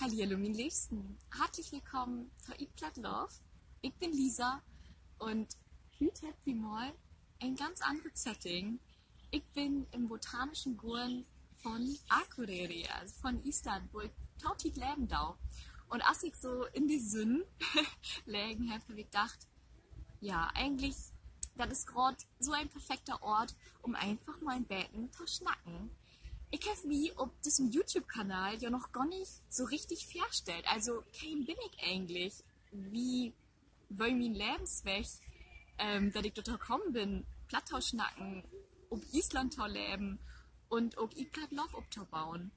Hallihallo, mein Liebsten. Herzlich willkommen zu Eat Blood Love. Ich bin Lisa und heute habt ihr mal ein ganz anderes Setting. Ich bin im botanischen Garten von Akureyri, also von Island, wo ich tautit leben darf. Und als ich so in die Sonne lägen habe, habe ich gedacht, ja, eigentlich, das ist gerade so ein perfekter Ort, um einfach mal im Betten zu schnacken. Ich habe mich auf diesem YouTube-Kanal ja noch gar nicht so richtig festgestellt. Also, kein bin ich eigentlich? Wie will mein Lebensweg, dass ich dort gekommen bin, Plattau schnacken, auf Island zu leben und auf Eat Blood Love aufzubauen.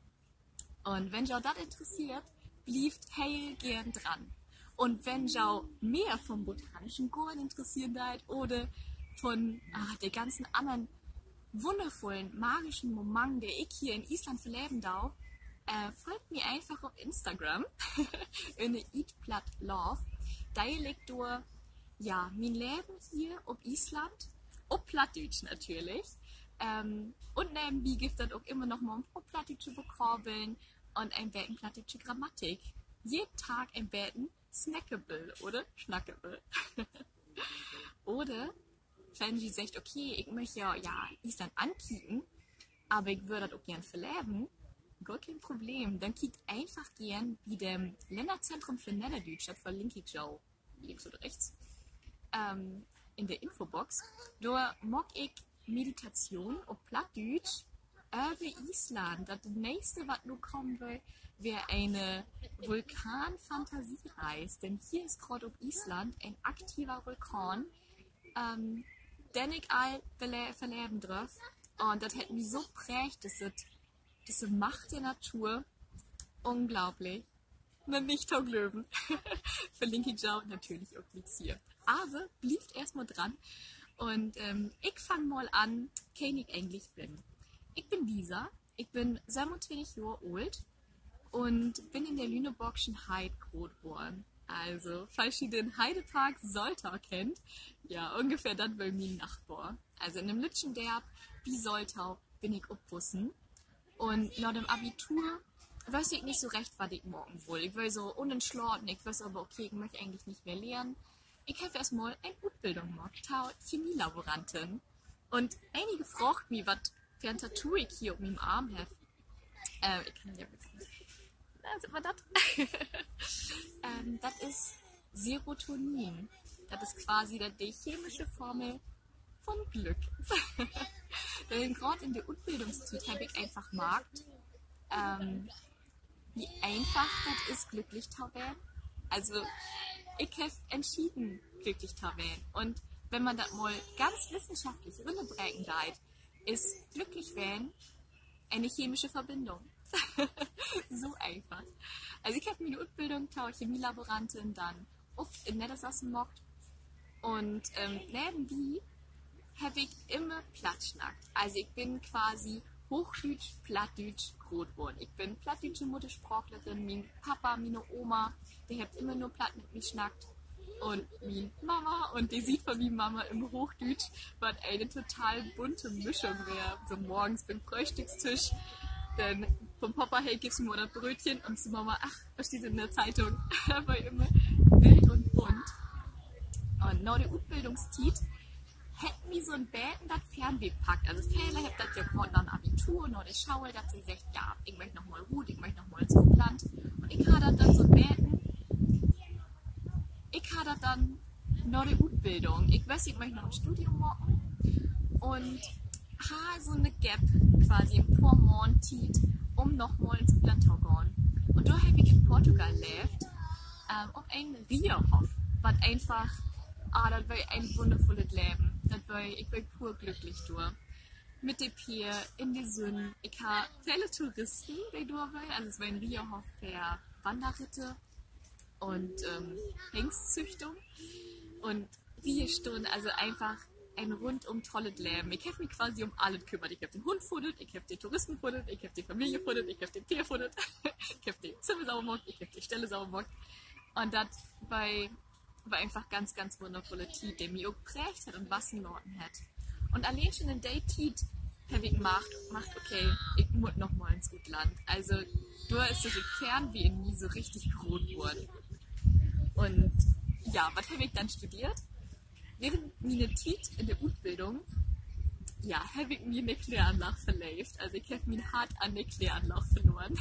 Und wenn euch das interessiert, bleibt heil gern dran. Und wenn euch mehr vom botanischen Garten interessiert seid oder von der ganzen anderen wundervollen, magischen Momenten, der ich hier in Island verleben darf, folgt mir einfach auf Instagram in Eat Blood Love. Da liegt durch, ja, mein Leben hier auf Island, auf Plattdeutsch natürlich. Und nebenbei gibt es auch immer noch mal ein paar plattdeutsche Vokabeln und ein bisschen plattdeutsche Grammatik. Jeden Tag ein bisschen snackable oder schnackable. Oder wenn sie sagt, okay, ich möchte ja Island ankicken, aber ich würde das auch gern verleben, gar kein Problem. Dann kickt einfach gern wie dem Länderzentrum für Niederdeutsch, das verlinke ich auch links oder rechts, in der Infobox. Da mag ich Meditation auf Plattdeutsch über Island. Das nächste, was nur kommen will, wäre eine Vulkanfantasiereise. Denn hier ist gerade auf Island ein aktiver Vulkan, den ich all verleben darf. Und das hat mich so prägt, diese Macht der Natur. Unglaublich. Man nicht Löwen. Verlinke ich auch natürlich auch nichts hier. Aber bleibt erstmal dran. Und ich fange mal an, wen ich eigentlich bin. Ich bin Lisa. Ich bin 27 Jahre alt und bin in der Lüneburgischen Heide groß geworden. Also, falls ihr den Heidepark Soltau kennt, ja, ungefähr das bei mein Nachbar. Also in einem Lütschendorf wie Soltau bin ich aufgewachsen. Und nach dem Abitur weiß ich nicht so recht, was ich morgen will. Ich will so unentschlossen, ich weiß aber, okay, ich möchte eigentlich nicht mehr lernen. Ich habe erstmal eine Ausbildung gemacht, Chemielaborantin. Und einige fragen mich, was für ein Tattoo ich hier auf meinem Arm habe. Ich kann ja sieht man das? Das ist Serotonin. Das ist quasi die chemische Formel von Glück. Denn gerade in der Ausbildungszeit habe ich einfach gemerkt, wie einfach das ist, glücklich zu werden. Also, ich habe entschieden, glücklich zu werden. Und wenn man das mal ganz wissenschaftlich runterbrechen will, ist glücklich werden eine chemische Verbindung. So einfach. Also ich habe meine Ausbildung zur Chemielaborantin dann oft in Niedersachsen gemacht und nebenbei habe ich immer Platt schnackt. Also ich bin quasi Hochdeutsch, Plattdeutsch groß geworden. Ich bin plattdeutsche Muttersprachlerin, mein Papa, meine Oma, der hat immer nur Platt mit mir schnackt. Und meine Mama, und die sieht von meiner Mama im Hochdeutsch, was eine total bunte Mischung wäre. So morgens beim Frühstückstisch, dann vom Papa, hey, gibst du mir das Brötchen? Und zu Mama, ach, was steht in der Zeitung? War immer wild und bunt. Und nach der Ausbildungszeit hätten wir so ein Beten das Fernweh gepackt. Also Fehler habt das ja gemacht nach dem Abitur, nach der Schule, dass sie sagt, ja, ich möchte noch mal Ruhe, ich möchte noch mal zum Land. Und ich hatte dann so ein Beten. Ich hatte dann nach der Ausbildung. Ich weiß, ich möchte noch ein Studium machen. Und habe so eine Gap quasi im Pormont-Tit, um nochmal ins Land zu gehen. Und da habe ich in Portugal gelebt, auf einem Rierhof, was einfach, das war ein wundervolles Leben. Ich war pur glücklich durch. Mit dem Pier, in die Sonne. Ich habe viele Touristen, die durch waren. Also es war ein Rierhof für Wanderritte und Hengstzüchtung. Und 4 Stunden, also einfach ein rundum tolles Leben. Ich habe mich quasi um alles gekümmert. Ich habe den Hund futtert, ich habe die Touristen futtert, ich habe die Familie futtert, ich habe den Tier futtert, ich habe die Zimmer sauber gemacht, ich habe die Stelle sauber gemacht. Und das war einfach ganz, ganz wundervolle Zeit, der mich auch geprägt hat und was genoten hat. Und allein schon in der Zeit habe ich gemacht, okay, ich muss noch mal ins Utland. Also, da ist so der Kern wie in mir so richtig groß geworden. Und ja, was habe ich dann studiert? Während meiner Zeit in der Ausbildung, ja, habe ich mir eine Kläranlage verläuft. Also ich habe mich hart an der Kläranlage verloren.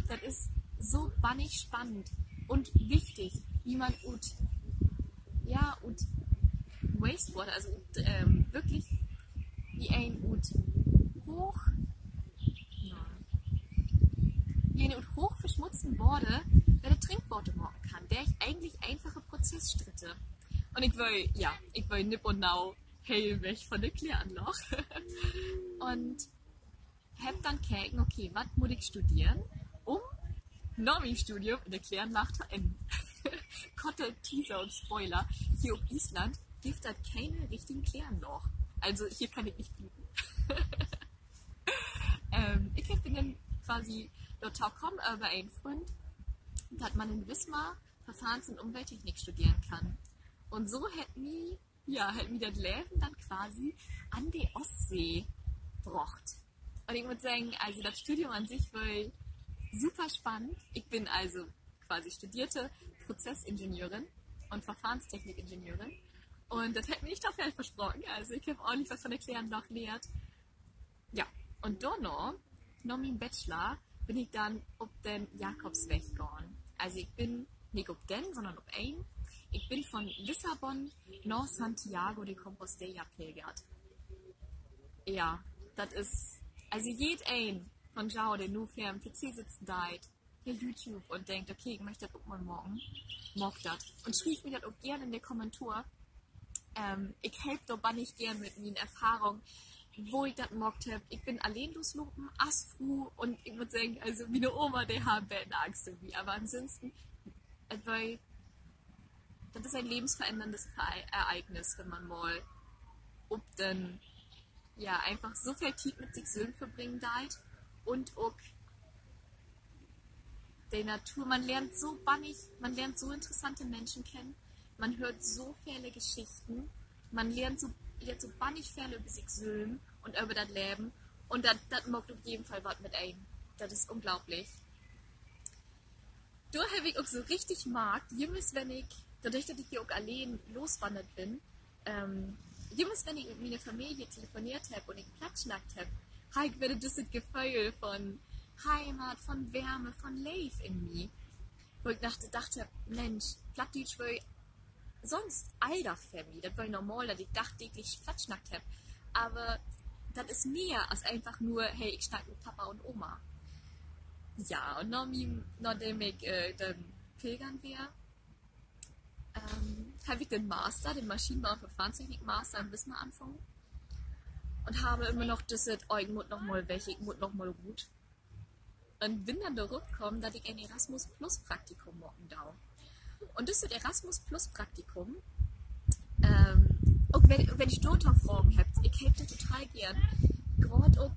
Das ist so bannig spannend und wichtig, wie man Wastewater, also wirklich wie ein hoch verschmutzten Worte, der Trinkwasser machen kann, der ich eigentlich einfache Prozessschritte. Und ich will nipp und nau hell weg von der Kläranlage. Und hab dann gekeken, okay, was muss ich studieren, um nach dem Studium in der Kläranlage zu enden. Kotte, Teaser und Spoiler, hier auf Island gibt es keine richtigen Kläranlagen. Also hier kann ich nicht bieten. Ich bin dann quasi dort gekommen über einen Freund, dass man in Wismar Verfahrens- und Umwelttechnik studieren kann. Und so hat mir das Leben dann quasi an die Ostsee gebracht. Und ich muss sagen, also das Studium an sich war super spannend. Ich bin also quasi studierte Prozessingenieurin und Verfahrenstechnikingenieurin. Und das hat mir nicht auf Feld versprochen. Also ich habe ordentlich was von der Kläranlage gelernt. Ja, und dann nach meinem Bachelor bin ich dann auf den Jakobsweg gegangen. Also ich bin nicht auf den, sondern auf einen. Ich bin von Lissabon nach Santiago de Compostela pilgert. Ja, das ist, also jeder von Jau, der nur für am PC sitzen deit, per YouTube und denkt, okay, ich möchte das auch mal morgen, mag das. Und schrieb mir das auch gerne in den Kommentar. Ich helfe doch nicht gern mit meinen Erfahrungen, wo ich das mockt habe. Ich bin allein loslopen, assfru und ich würde sagen, also wie eine Oma, die haben Angst irgendwie. Aber ansonsten, weil das ist ein lebensveränderndes Ereignis, wenn man mal einfach so viel Zeit mit sich selbst verbringen darf und auch der Natur. Man lernt so interessante Menschen kennen, man hört so viele Geschichten, man lernt so bannig viel über sich selbst und über das Leben und das macht auf jeden Fall was mit einem. Das ist unglaublich. Da habe ich auch so richtig mag, jemals wenn ich, dadurch, dass ich hier auch allein loswandert bin, jemals wenn ich mit meiner Familie telefoniert habe und ich platschnackt habe, ich werde dieses Gefühl von Heimat, von Wärme, von Life in mir. Wo ich dachte, Mensch, Plattdeutsch will sonst alter Family, das war normal, dass ich tagtäglich platschnackt habe. Aber das ist mehr als einfach nur, hey, ich schnack mit Papa und Oma. Ja, und nachdem ich dann pilgern wäre, habe ich den Master, den Maschinenbau- und Verfahrenstechnik-Master in Wismar angefangen. Und habe immer noch das, ich muss noch mal welche, ich muss noch mal gut. Und bin dann darauf gekommen, dass ich ein Erasmus-Plus-Praktikum machen darf. Und das Erasmus-Plus-Praktikum, auch wenn ich dort noch Fragen habt, ich hätte total gern, gerade auch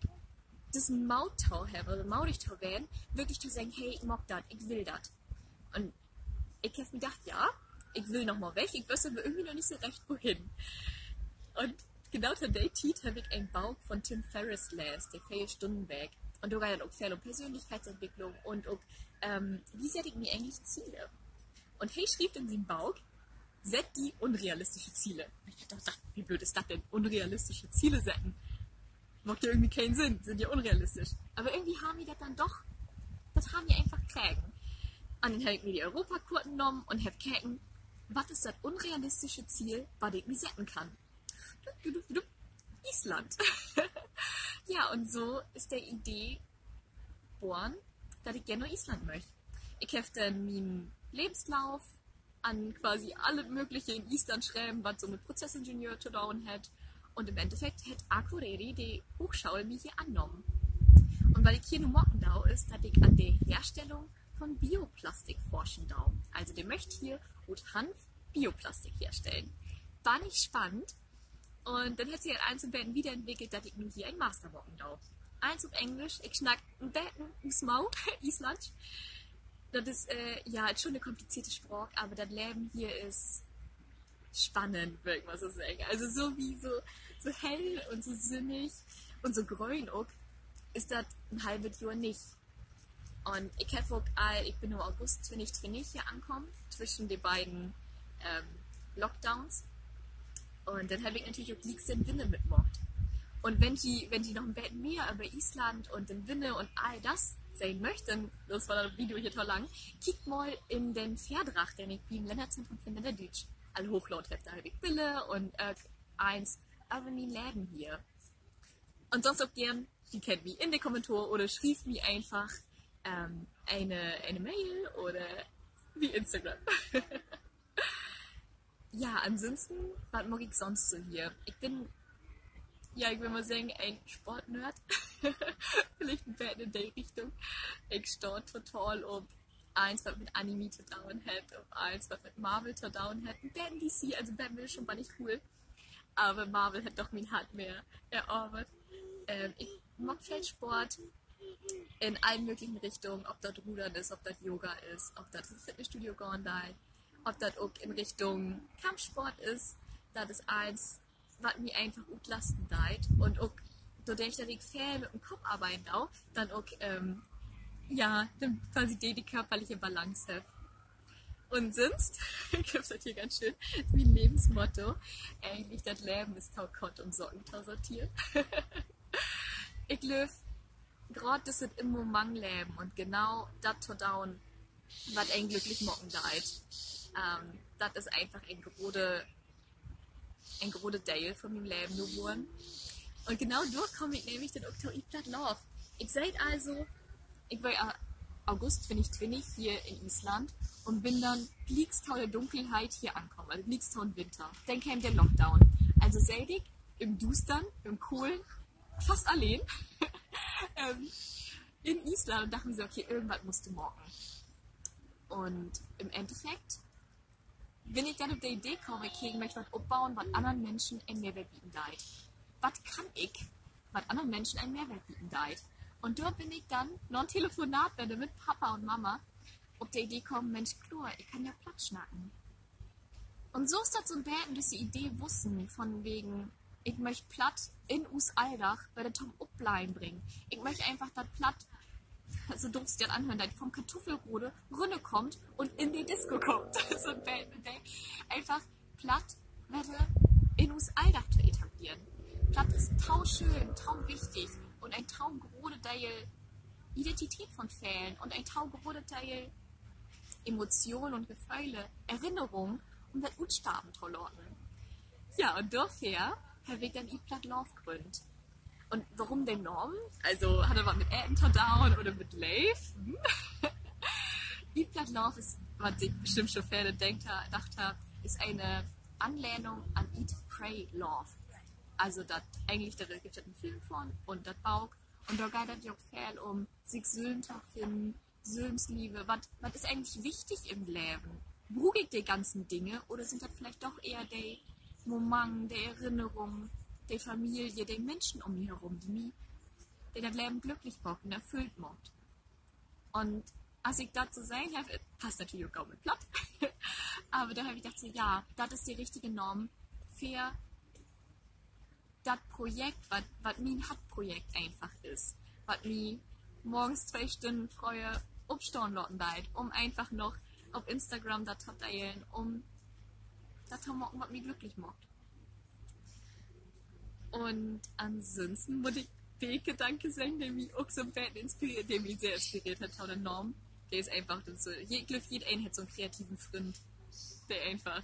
das Mauttau haben, oder Maudichtau werden, wirklich zu sagen, hey, ich mag das, ich will das. Und ich habe mir gedacht, ja, ich will noch mal weg, ich weiß aber irgendwie noch nicht so recht, wohin. Und genau zu der Zeit habe ich einen Bau von Tim Ferriss gelesen, der 4 Stunden weg. Und da geht es auch viel um Persönlichkeitsentwicklung und auch, wie setze ich mir eigentlich Ziele? Und hey, schrieb in seinem Bauch, set die unrealistische Ziele. Und ich dachte, wie blöd ist das denn, unrealistische Ziele setzen? Macht ja irgendwie keinen Sinn, sind ja unrealistisch. Aber irgendwie haben wir das dann doch, das haben wir einfach gekriegt. Und dann habe ich mir die Europakarten genommen und habe gekriegt, was ist das unrealistische Ziel, was ich mir setzen kann? Island. Ja, und so ist der Idee geboren, dass ich gerne nach Island möchte. Ich habe dann meinen Lebenslauf an quasi alle mögliche in Island schreiben, was so mit Prozessingenieur zu tun hat. Und im Endeffekt hat Akureyri die Hochschule mich hier angenommen. Und weil ich hier in Mockendau ist, dass ich an der Herstellung von Bioplastik forschen darf. Also der möchte hier mit Hanf Bioplastik herstellen. War nicht spannend. Und dann hat sich halt eins und beiden wiederentwickelt, dass ich nun hier ein Master machen darf. Eins auf Englisch, ich schnack ein Betten ins Maul, Island. Das ist, schon eine komplizierte Sprache, aber das Leben hier ist spannend, würde ich mal so sagen. Also so hell und so sinnig Und so grün auch ist das ein halbes Jahr nicht. Und ich habe auch, ich bin im August 2020 hier angekommen, zwischen den beiden Lockdowns. Und dann habe ich natürlich auch Leaks in Winne mitgemacht. Und wenn die noch ein bisschen mehr über Island und den Winne und all das sehen möchten, das war das Video hier toll lang, kickt mal in den Verdrach, den ich im Länderzentrum für Niederdeutsch alle hochlaut habe. Da habe ich Bille und eins über mein Leben hier. Und sonst auch gern, die kennt mich in den Kommentaren oder schrieb mir einfach eine Mail oder wie Instagram. Ja, ansonsten, was mag ich sonst so hier? Ich will mal sagen, ein Sportnerd. Vielleicht ein bisschen in der Richtung. Ich stehe total um eins, was mit Anime zu down hat, um eins, was mit Marvel zu down hat. Ein bisschen DC, also Batman ist schon mal nicht cool. Aber Marvel hat doch mein Hart mehr erobert. Ich mag Feldsport in allen möglichen Richtungen, ob das Rudern ist, ob das Yoga ist, ob das Fitnessstudio gehen ist, ob das auch in Richtung Kampfsport ist. Das ist eins, was mir einfach gut lasten deit und auch dadurch, dass ich viel mit dem Kopf arbeite auch, dann auch dann quasi die körperliche Balance habe. Und sonst, ich habe das hier ganz schön, wie ein Lebensmotto, eigentlich das Leben ist Taukott und Socken sortiert. Ich löf gerade das ist im Moment leben und genau das zu down, was ein glücklich mocken deit. Das ist einfach ein großer Teil von meinem Leben geworden. Und genau durch komme ich nämlich den Oktober Love. Ich seid also, ich war August 2020 hier in Island und bin dann blickstaune Dunkelheit hier angekommen, also blickstaune Winter. Dann kam der Lockdown. Also seid ich im Dustern, im Kohlen, fast allein in Island und dachte mir so, okay, irgendwas musst du morgen. Und im Endeffekt bin ich dann auf die Idee gekommen, okay, ich möchte was aufbauen, was anderen Menschen einen Mehrwert bieten deit. Was kann ich, was anderen Menschen einen Mehrwert bieten deit? Und dort bin ich dann noch ein Telefonat werde mit Papa und Mama auf die Idee gekommen, Mensch, Chlor, ich kann ja platt schnacken. Und so ist das so ein bisschen durch die Idee wussten, von wegen, ich möchte platt in Us-Aldach bei der Tom Upplein bringen. Ich möchte einfach das platt, so doof sich das anhören, dass vom Kartoffelrode Rünne kommt und in die Disco kommt. So ein bisschen, einfach platt werde in Us-Aldach zu etablieren. Platt ist tauschön, wichtig und ein taugrode Teil Identität von Fällen und ein taugrode Teil Emotionen und Gefühle, Erinnerung und das Utstaben tollorten. Ja, und daher habe ich dann Platt Love gegründet. Und warum den Namen? Also hat er was mit Down oder mit Leif? Platt Love ist, was ich bestimmt schon viele gedacht habe, ist eine Anlehnung an Eat, Pray, Love. Also da gibt es einen Film von und das Bauch. Und da geht es ja auch viel um sich Söhne finden, Söhnsliebe. Was ist eigentlich wichtig im Leben? Brauche ich die ganzen Dinge oder sind das vielleicht doch eher die Momente, die Erinnerungen, die Familie, die Menschen um mich herum, die das Leben glücklich machen und erfüllt machen? Und als ich das so sagen habe, passt natürlich auch kaum mit Platt, aber da habe ich gedacht, so, ja, das ist die richtige Norm für das Projekt, was mein Hauptprojekt einfach ist, was mich morgens 2 Stunden freue, aufstehen lassen deit, um einfach noch auf Instagram das zu teilen, um das zu machen, was mich glücklich macht. Und ansonsten muss ich den Gedanke sagen, der mich auch so ein bisschen inspiriert, der mich sehr inspiriert hat, tolle Norm. Der ist einfach so, jeder hat so einen kreativen Freund, der einfach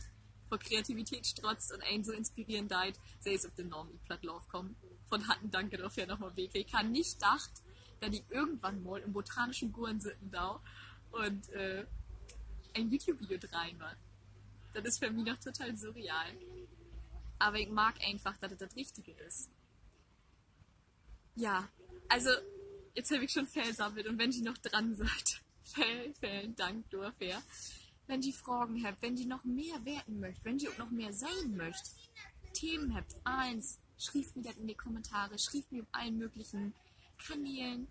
vor Kreativität strotzt und einen so inspirieren deit, sei es auf den Norm Platt Love kommen. Von Hatten danke dafür nochmal weg. Ich kann nicht gedacht, dass ich irgendwann mal im botanischen Garten sitzen da und ein YouTube-Video drehen war. Das ist für mich noch total surreal. Aber ich mag einfach, dass das Richtige ist. Ja, also jetzt habe ich schon viel sammelt und wenn ihr noch dran seid, vielen Dank dafür. Wenn ihr Fragen habt, wenn ihr noch mehr werden möchtet, wenn ihr auch noch mehr sein möchtet, Themen habt, schreibt mir das in die Kommentare, schreibt mir auf allen möglichen Kanälen.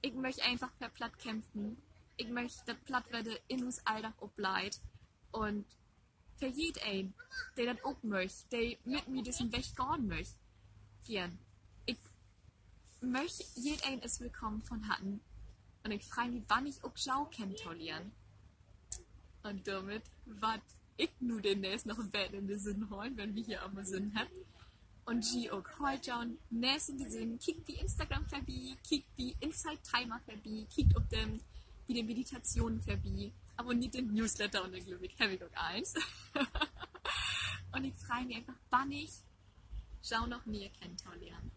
Ich möchte einfach per Platt kämpfen. Ich möchte, dass Platt werde in uns Alltag ableit. Und für jeden, der das auch möchte, der mit mir diesen Weg gehen möchte, ich möchte jeder ist willkommen von hatten. Und ich frage mich, wann ich auch Schau kennenlernen. Und damit war ich nur demnächst noch im Bett in den Sinn holen, wenn wir hier am Sinn haben. Und sie auch heute schon nächst in den Sinn, kickt die Instagram vorbei, kickt die Inside Timer vorbei, kickt auf dem, wie die Meditationen vorbei, abonniert den Newsletter und dann glaube ich, habe ich auch eins. Und ich frage mich einfach, wann ich Schau noch mehr kennenlernen.